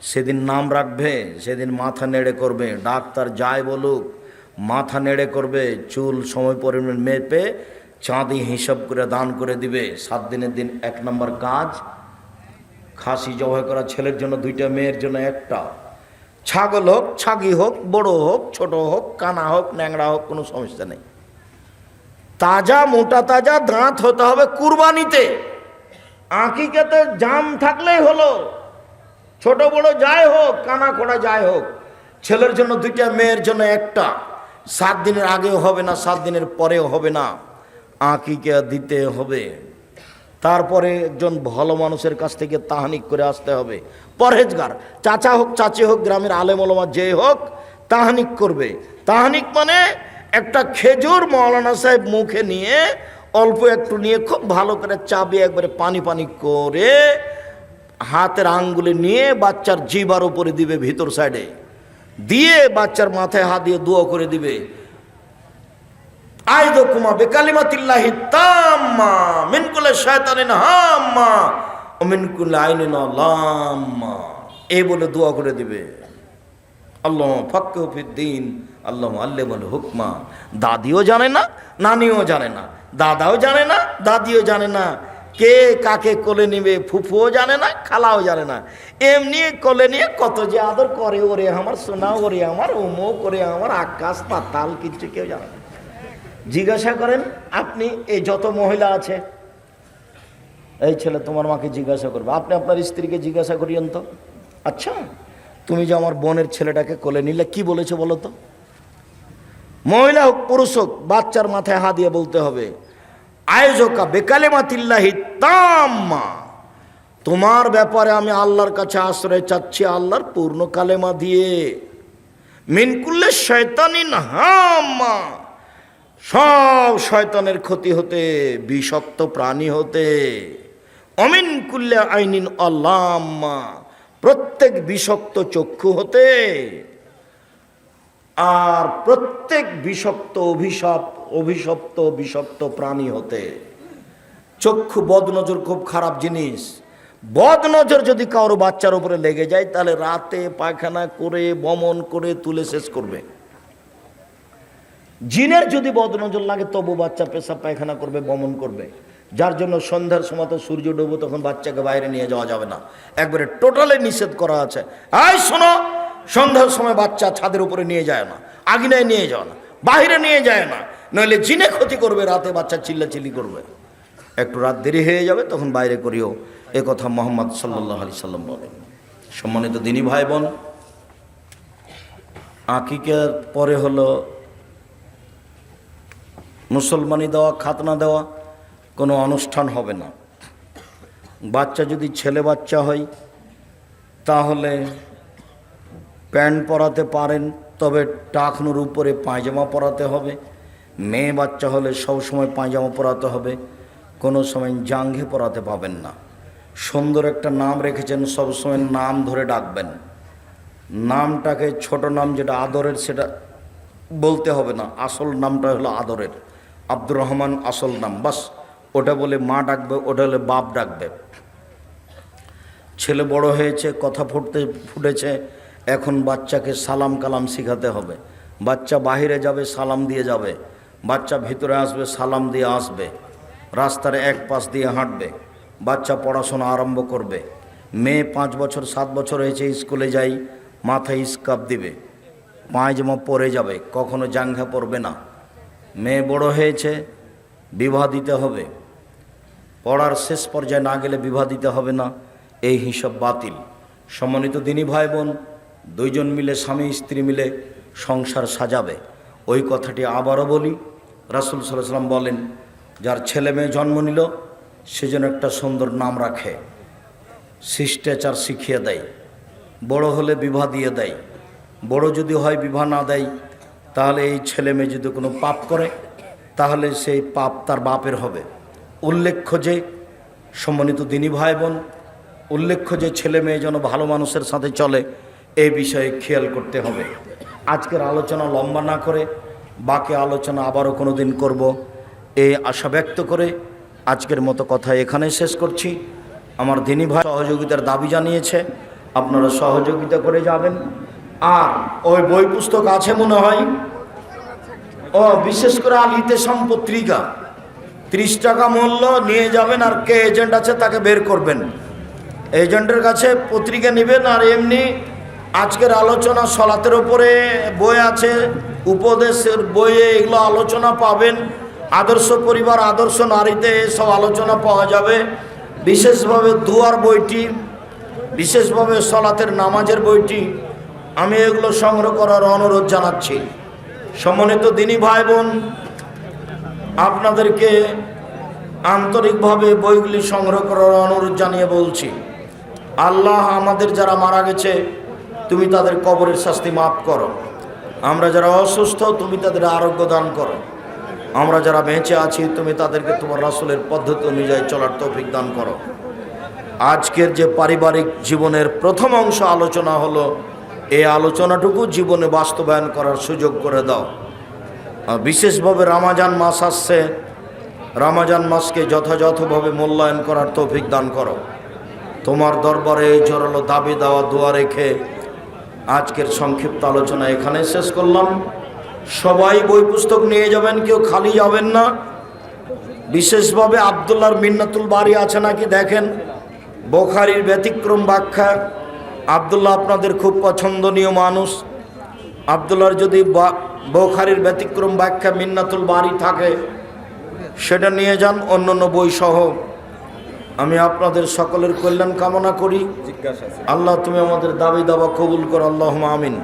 সেদিন নাম রাখবে, সেদিন মাথা নেড়ে করবে, ডাক্তার যাই বলুক মাথা নেড়ে করবে, চুল সময় পরিমাণ মেপে চাঁদি হিসাব করে দান করে দিবে। 7 দিনের দিন 1 নম্বর কাজ, খাসি জবাই করা, ছেলের জন্য 2টা, মেয়ের জন্য 1টা। ছাগল হোক, ছাগি হোক, বড় হোক, ছোট হোক, কানা হোক, ন্যাংরা হোক, কোনো সমস্যা নেই। তাজা মোটা তাজা দাঁত হতে হবে কুরবানিতে। আঁকিকাতে জাম থাকলেই হলো, ছোট বড় যাই হোক, কানা খোড়া যাই হোক। ছেলের জন্য 2টা, মেয়ের জন্য 1টা। 7 দিনের আগেও হবে না, 7 দিনের পরেও হবে না, আঁকিকা দিতে হবে। তারপরে একজন ভালো মানুষের কাছ থেকে তাহানিক করে আসতে হবে, পরহেজগার, চাচা হোক চাচি হোক, গ্রামের আলেম ওলামা যে হোক, তাহানিক করবে। তাহানিক মানে একটা খেজুর মৌলানা সাহেব মুখে নিয়ে অল্প একটু নিয়ে খুব ভালো করে চাবিয়ে একবারে পানি পানি করে হাতের আঙ্গুলে নিয়ে বাচ্চার জিবার উপরে দিবে, ভিতর সাইডে দিয়ে বাচ্চার মাথায় হাত দিয়ে দোয়া করে দিবে, আইদুকুমা বিকালিমাতিল্লাহি তাম্মা মিন কুল্লি শায়তানিন হাম্মা ওয়া মিন কুল্লি আইনিন লাম্মা, এই বলে দোয়া করে দিবে। আল্লাহ ফাক্কিহু ফিদ্দীন, আল্লাহ আল্লিমুল হুকমা। দাদিও জানে না, নানিও জানে না, দাদাও জানে না, দাদিও জানে না, কে কাকে কোলে নিবে ফুফুও জানে না, খালাও জানে না। এমনি কোলে নিয়ে কত যে আদর করে, ওরে আমার সোনা, ওরে আমার অমুক, ওরে আমার আকাশ পাতাল, কিচ্ছু কেউ জানে না। জিজ্ঞাসা করেন আপনি, এই যত মহিলা আছে, এই ছেলে তোমার মাকে জিজ্ঞাসা করবে, আপনি আপনার স্ত্রীকে জিজ্ঞাসা করিয়েন তো, আচ্ছা তুমি যে আমার বোনের ছেলেটাকে কোলে নিলে কি বলেছে বলো তো? মহিলা হোক পুরুষ হোক, বাচ্চার মাথায় হাত দিয়ে বলতে হবে, আইজুকা বিকালিমাতিল্লাহি তাম্মা, তোমার ব্যাপারে আমি আল্লাহর কাছে আশ্রয় চাচ্ছি আল্লাহর পূর্ণ কালেমা দিয়ে, মিন কুল্লি শায়তানিন হাম্মা, সব শয়তানের ক্ষতি হতে, বিষাক্ত প্রাণী হতে, অমিন কুল্লি আইনিন লাম্মা, প্রত্যেক বিষাক্ত চক্ষু হতে, আর প্রত্যেক বিষাক্ত অভিশপ্ত বিষাক্ত প্রাণী হতে। চক্ষু বদনজর খুব খারাপ জিনিস। বদনজর যদি কারো বাচ্চার উপরে লেগে যায় তাহলে রাতে পায়খানা করে বমন করে তুলে শেষ করবে। জিনের যদি বদনজর লাগে তবু বাচ্চা পেশাব পায়খানা করবে, বমন করবে। যার জন্য সন্ধ্যার সময় তো সূর্য ডুবো, তখন বাচ্চাকে বাইরে নিয়ে যাওয়া যাবে না, একবারে টোটালি নিষেধ করা আছে। এই শোনো, সন্ধ্যার সময় বাচ্চা ছাদের উপরে নিয়ে যায় না, আঙিনায় নিয়ে যাও না, বাইরে নিয়ে যায় না, নইলে জিনে ক্ষতি করবে, রাতে বাচ্চা চিল্লাচিল্লি করবে। একটু রাত দেরি হয়ে যাবে তখন বাইরে করিও, এ কথা মুহাম্মদ সাল্লাল্লাহু আলাইহি সাল্লাম বলেন। সম্মানিত দিনী ভাই বোন, আকিকার পরে হলো মুসলমানি দেওয়া, খাতনা দেওয়া, কোনো অনুষ্ঠান হবে না। বাচ্চা যদি ছেলে বাচ্চা হয় তাহলে প্যান্ট পরাতে পারেন, তবে টাকনুর উপরে পায়জামা পরাতে হবে। মেয়ে বাচ্চা হলে সবসময় পায়জামা পরাতে হবে, কোনো সময় জাঙ্ঘে পরাতে পাবেন না। সুন্দর একটা নাম রেখেছেন, সবসময় নাম ধরে ডাকবেন। নামটাকে ছোট নাম যেটা আদরের সেটা বলতে হবে না, আসল নামটা হলো আদরের। আব্দুর রহমান আসল নাম, বাস ওটা বলে মা ডাকবে, ওটা হলে বাপ ডাকবে। ছেলে বড় হয়েছে, কথা ফুটেছে, এখন বাচ্চাকে সালাম কালাম শিখাতে হবে। বাচ্চা বাহিরে যাবে সালাম দিয়ে যাবে, বাচ্চা ভিতরে আসবে সালাম দিয়ে আসবে, রাস্তার এক পাশ দিয়ে হাঁটবে, বাচ্চা পড়াশোনা আরম্ভ করবে। মেয়ে 5 বছর 7 বছর হয়েছে, স্কুলে যাই, মাথায় স্কার্ফ দিবে, পায়জামা পরে যাবে, কখনো জাঙ্ঘা পরবে না। মেয়ে বড় হয়েছে, বিবাহ দিতে হবে, পড়ার শেষ পর্যায়ে না গেলে বিবাহ দিতে হবে না, এই হিসাব বাতিল। সম্মানিত দিনী ভাই বোন, 2 জন মিলে, স্বামী স্ত্রী মিলে সংসার সাজাবে। ওই কথাটি আবারও বলি, রাসূল সাল্লাল্লাহু আলাইহি ওয়াসাল্লাম বলেন, যার ছেলে মেয়ে জন্ম নিল সেজন্য একটা সুন্দর নাম রাখে, শিষ্টাচার শিখিয়ে দেয়, বড় হলে বিবাহ দিয়ে দেয়। বড় যদি হয় বিবাহ না দেয়, তাহলে এই ছেলে মেয়ে যদি কোনো পাপ করে তাহলে সেই পাপ তার বাপের হবে। উল্লেখ্য যে, সম্মানিত দিনী ভাই বোন, উল্লেখ্য যে ছেলে মেয়ে যেন ভালো মানুষের সাথে চলে, এই বিষয়ে খেয়াল করতে হবে। আজকের আলোচনা লম্বা না করে বাকি আলোচনা আবারও কোনো দিন করব, এই আশা ব্যক্ত করে আজকের মতো কথা এখানে শেষ করছি। আমার দিনী ভাই সহযোগিতার দাবি জানিয়েছে, আপনারা সহযোগিতা করে যাবেন। আর ওই বই পুস্তক আছে মনে হয়, বিশেষ করে আল ইতেসাম পত্রিকা 30 টাকা মূল্য নিয়ে যাবেন, আর কে এজেন্ট আছে তাকে বের করবেন, এজেন্টের কাছে পত্রিকা নেবেন। আর এমনি আজকের আলোচনা সলাতের উপরে বই আছে, উপদেশের বইয়ে এগুলো আলোচনা পাবেন। আদর্শ পরিবার, আদর্শ নারীতে এসব আলোচনা পাওয়া যাবে। বিশেষভাবে দুয়ার বইটি, বিশেষভাবে সলাতের নামাজের বইটি, আমি এগুলো সংগ্রহ করার অনুরোধ জানাচ্ছি। সম্মানিত দিনী ভাই বোন, আপনাদেরকে আন্তরিকভাবে বইগুলি সংগ্রহ করার অনুরোধ জানিয়ে বলছি, আল্লাহ আমাদের যারা মারা গেছে তুমি তাদের কবরের শাস্তি মাফ করো। আমরা যারা অসুস্থ তুমি তাদের আরোগ্য দান করো, আমরা যারা বেঁচে আছি তুমি তাদেরকে তোমার রাসূলের পদ্ধতি অনুযায়ী চলার তৌফিক দান করো। আজকের যে পারিবারিক জীবনের প্রথম অংশ আলোচনা হলো, এই আলোচনাটুকু জীবনে বাস্তবায়ন করার সুযোগ করে দাও। বিশেষভাবে রমজান মাস আসছে, রমজান মাসকে যথাযথভাবে মূল্যায়ন করার তৌফিক দান করো। তোমার দরবারে এই জোরালো দাবি দেওয়া দোয়া রেখে আজকের সংক্ষিপ্ত আলোচনা এখানে শেষ করলাম। সবাই বই পুস্তক নিয়ে যাবেন, কেউ খালি যাবেন না। বিশেষভাবে আব্দুল্লাহর মিন্নাতুল বারি আছে নাকি দেখেন, বুখারীর ব্যতিক্রম ব্যাখ্যা। আব্দুল্লাহ আপনাদের খুব পছন্দনীয় মানুষ। আব্দুল্লাহর যদি বুখারীর ব্যতিক্রম ব্যাখ্যা মিন্নাতুল বারি থাকে সেটা নিয়ে যান, অন্যান্য বই সহ। আমি আপনাদের সকলের কল্যাণ কামনা করি। আল্লাহ তুমি আমাদের দাবি দাওয়া কবুল করো, আল্লাহুম্মা আমিন।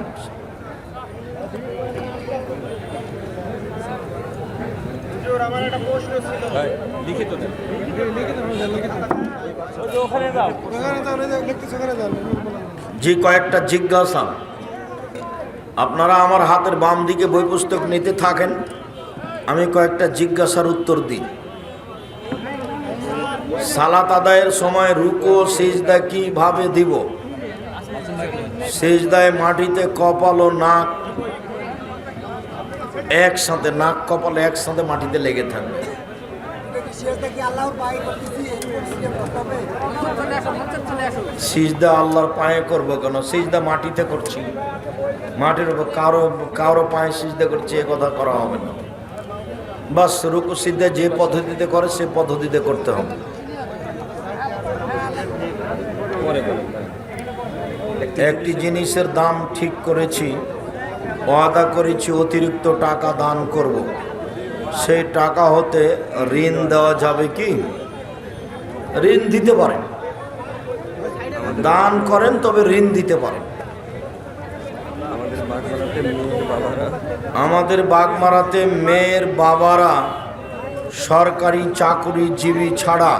জি, কয়েকটা জিজ্ঞাসা। আপনারা আমার হাতের বাম দিকে বই পুস্তক নিতে থাকেন, আমি কয়েকটা জিজ্ঞাসার উত্তর দিই। সালাত আদায়ের সময় রুকু সিজদা কিভাবে দিব? সিজদায় মাটিতে কপাল ও নাক একসাথে, নাক কপাল একসাথে মাটিতে লেগে থাকবে। সিজদা আল্লাহর পায়ে করবো কেন? সিজদা মাটিতে করছি, মাটির উপর কারো পায়ে সিজদা করছি, এ কথা করা হবে না। বাস রুকু সিজদা যে পদ্ধতিতে করে সে পদ্ধতিতে করতে হবে। একটি জিনিসের দাম ঠিক করেছি, ওয়াদা করেছি অতিরিক্ত টাকা দান করব, সেই টাকা হতে ঋণ দেওয়া যাবে কি? ঋণ দিতে পারেন, দান করেন তবে ঋণ দিতে পারেন। আমাদের বাগমারাতে মেয়ের বাবারা সরকারি চাকরিজীবী ছাড়া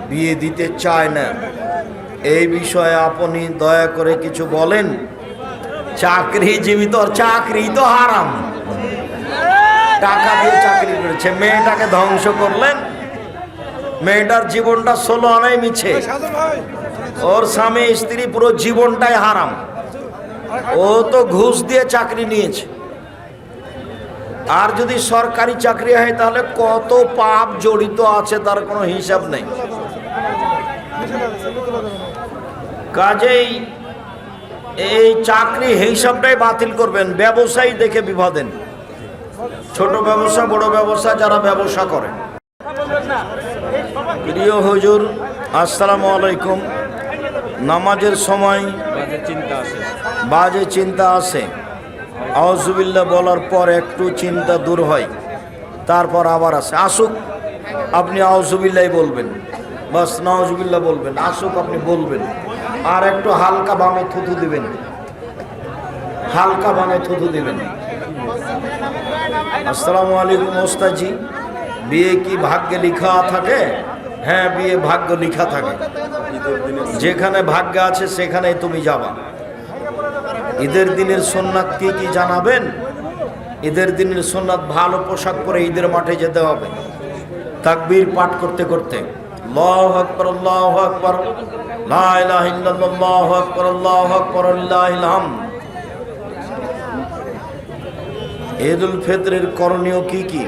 বিয়ে দিতে চায় না, এই বিষয়ে আপনি দয়া করে কিছু বলেন। চাকরিজীবী তো, চাকরি তো হারাম, টাকা দিয়ে চাকরি করেছে, মেয়েটাকে ধ্বংস করলেন। মেয়েটার জীবনটা 16 আনাই মিছে, ওর স্বামী স্ত্রী পুরো জীবনটাই হারাম। ও তো ঘুষ দিয়ে চাকরি নিয়েছে। আর যদি সরকারি চাকরি হয় তাহলে কত পাপ জড়িত আছে তার কোনো হিসাব নেই। কাজেই এই চাকরি হিসাবটাই বাতিল করবেন। ব্যবসায়ী দেখে বিবাদেন, ছোট ব্যবসা বড় ব্যবসা যারা ব্যবসা করে। প্রিয় হুজুর আসসালামু আলাইকুম। নামাজের সময় বাজে চিন্তা আসে, আউযুবিল্লাহ বলার পর একটু চিন্তা দূর হয়, তারপর আবার আসে। আসুক, আপনি আউযুবিল্লাহ বলবেন, বাস নাউযুবিল্লাহ বলবেন, আসুক আপনি বলবেন, আর একটু হালকা বামে থুথু দিবেন, হালকা বামে থুথু দিবেন। আসসালামু আলাইকুম ওস্তাদজি, বিয়ে কি ভাগ্যে লেখা থাকে? হ্যাঁ, বিয়ে ভাগ্য লেখা থাকে, যেখানে ভাগ্য আছে সেখানেই তুমি যাবা। ঈদের দিনের সুন্নাত কি কি জানাবেন? ঈদের দিনের সুন্নাত ভালো পোশাক পরে ঈদের মাঠে যেতে হবে, তাকবীর পাঠ করতে করতে, আল্লাহু আকবার আল্লাহু আকবার, লা ইলাহা ইল্লাল্লাহ আল্লাহু আকবার আল্লাহু আকবার লিল্লাহিল হামদ। ঈদুল ফিতরের করণীয় কি কি?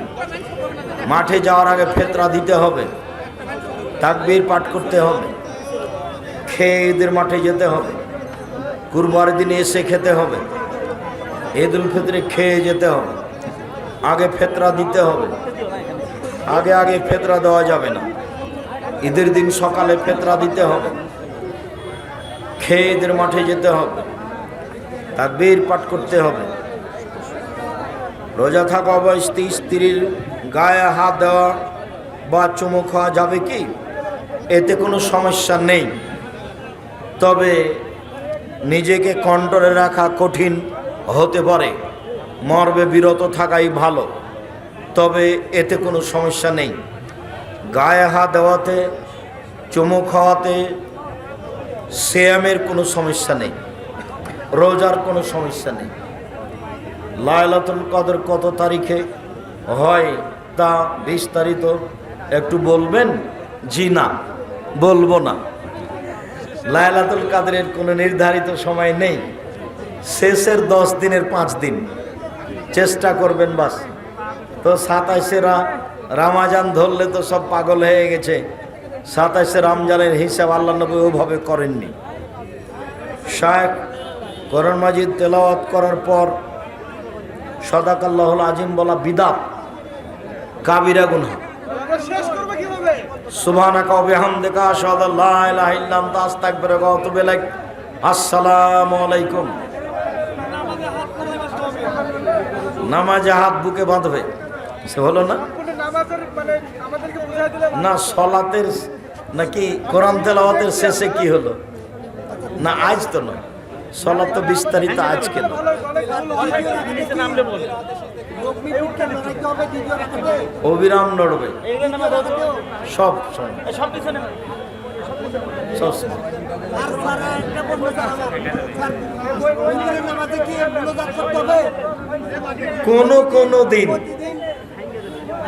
মাঠে যাওয়ার আগে ফিতরা দিতে হবে, তাকবীর পাঠ করতে হবে, খেয়ে ঈদের মাঠে যেতে হবে, কুরবানির দিনে এসে খেতে হবে, ঈদুল ফিতরে খেয়ে যেতে হবে, আগে ফিতরা দিতে হবে। আগে আগে ফিতরা দেওয়া যাবে না, ঈদের দিন সকালে ফিতরা দিতে হবে, খেয়ে ঈদের মাঠে যেতে হবে, তাকবীর পাঠ করতে হবে। রোজা থাকা অবস্থায় স্ত্রীর গায়ে হাত দেওয়া বা চুমু খাওয়া যাবে কি? এতে কোনো সমস্যা নেই, তবে নিজেকে কন্ট্রোলে রাখা কঠিন হতে পারে, মর্মে বিরত থাকাই ভালো, তবে এতে কোনো সমস্যা নেই। গায়ে হাত দেওয়াতে, চুমু খাওয়াতে সিয়ামের কোনো সমস্যা নেই, রোজার কোনো সমস্যা নেই। লায়লাতুল কদর কত তারিখে হয় তা বিস্তারিত একটু বলবেন? জি না, বলবো না। লায়লাতুল কদরের কোনো নির্ধারিত সময় নেই, শেষের 10 দিনের 5 দিন চেষ্টা করবেন বাস। তো 27শে রমজান ধরলে তো সব পাগল হয়ে গেছে। 27শে রমজানের হিসাব আল্লাহ নবী ওভাবে করেননি। শায়েখ কোরআন মাজিদ তেলাওয়াত করার পর সাদাকাল্লাহুল আজিম বলা বিদআত, কাবিরা গুনাহ। সুবহানাকা ওয়া বিহামদিকা আশহাদু আল্লা ইলাহা ইল্লা আনতা আস্তাগফিরুকা ওয়া আতুবু ইলাইক। আসসালামু আলাইকুম। নামাজে হাত বুকে বাঁধবে, সে হলো না? না সলাতের নাকি কোরআন তেলাওয়াতের শেষে কি হলো? না আজ তো নয়, সলাত তো বিস্তারিত আজকে নয়। অবিরাম নড়বে সব কোন দিন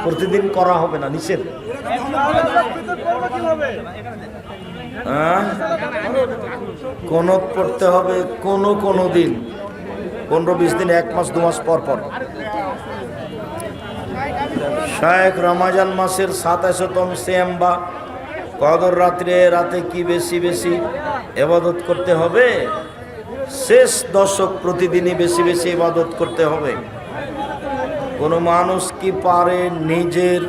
প্রতিদিন করা হবে না, নিষেধ। কোনত পড়তে হবে কোন দিন, 15-20 দিন, 1 মাস 2 মাস পর পর। শায়েখ রমজান মাসের 27তম সিয়াম বা কদর রাতে কি বেশি বেশি ইবাদত করতে হবে? শেষ দশক প্রতিদিনই বেশি বেশি ইবাদত করতে হবে। কোনো মানুষ কি পারে নিজের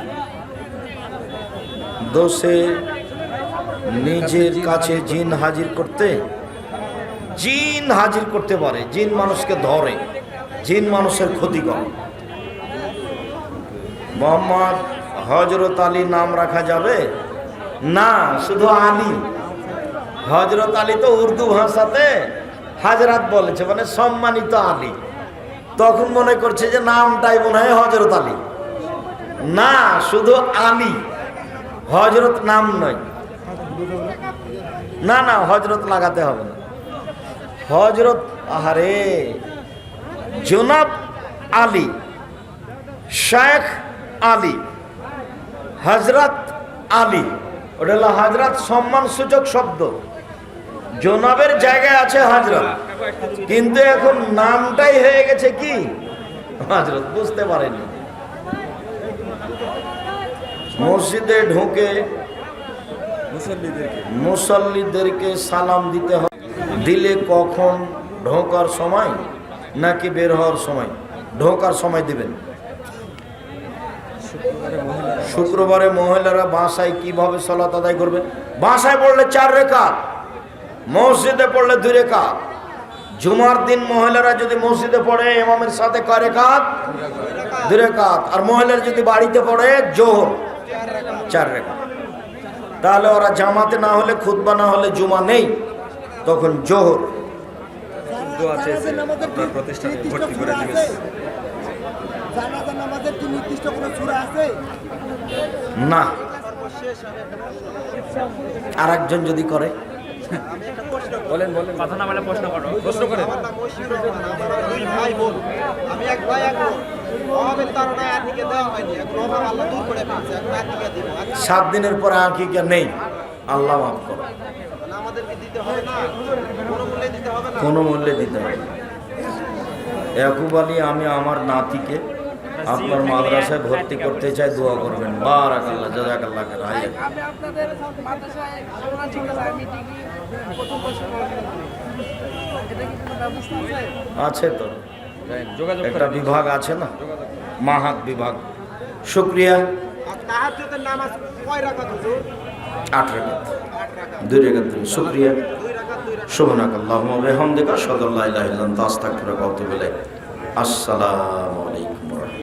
দোষে নিজের কাছে জিন হাজির করতে? জিন হাজির করতে পারে, জিন মানুষকে ধরে, জিন মানুষের ক্ষতি করে। মোহাম্মদ হযরত আলী নাম রাখা যাবে না, শুধু আলী। হযরত আলী তো উর্দু ভাষাতে হাজরাত বলেছে, মানে সম্মানিত আলী। তখন মনে করছে যে নামটাই মনে হয় হযরত আলী। না, শুধু আলী, হযরত নাম নয়। না না, হযরত লাগাতে হবে না। হযরত, আহারে, জনাব আলী, শেখ আলী, হযরত আলী, ওটা হলো হযরত সম্মান সূচক শব্দ। জনাবের জায়গায় আছে হযরত, কিন্তু এখন নামটাই হয়ে গেছে কি হযরত, বুঝতে পারেনি। মসজিদে ঢুকে মুসল্লিদেরকে সালাম দিতে হবে। দিলে কখন? ঢোকার সময় নাকি বের হওয়ার সময়? ঢোকার সময় দিবেন। শুক্রবারে মহিলারা বাসায় কিভাবে সালাত আদায় করবে? বাসায় পড়লে 4 রাকাত, মসজিদে পড়লে 2 রাকাত। জুমার দিন মহিলারা যদি মসজিদে পড়ে ইমামের সাথে কয় রাকাত? 2 রাকাত। আর মহিলারা যদি বাড়িতে পড়ে জোহর 4 রাকাত। তাহলে ওরা জামাতে না হলে, খুতবা না হলে জুমা নেই, তখন জোহর। না, আর একজন যদি করে, বলেন কথা না বলে প্রশ্ন করে। আমি এক ভাই 7 দিনের পরে আকিকা নেই, আল্লাহ মাফ করে। কোনো মূল্যে দিতে হবে। ইয়াকুব আলী, আমি আমার নাতিকে আপনার মাদ্রাসায় ভর্তি করতে চাই, দোয়া করবেন। বারাকাল্লাহ, জাযাকাল্লাহ খাইর। আমি আপনাদের মাদ্রাসায় শোনা ঠিক আছে, আমি ডিগ্রি প্রথম বর্ষ এটা কি কোনো ব্যবস্থা আছে? আছে তো, একটা বিভাগ আছে না, মাহাত বিভাগ। শুকরিয়া। তাহাজ্জুদের নামাজ কয় রাকাত হুজুর? 8 রাকাত, 2 রাকাত। শুকরিয়া। সুবহানাকাল্লাহুম্মা ওয়া বিহামদিকা আশহাদু আল্লা ইলাহা ইল্লা আনতা আস্তাগফিরুকা ওয়া আতুবু ইলাইক। আসসালামু আলাইকুম।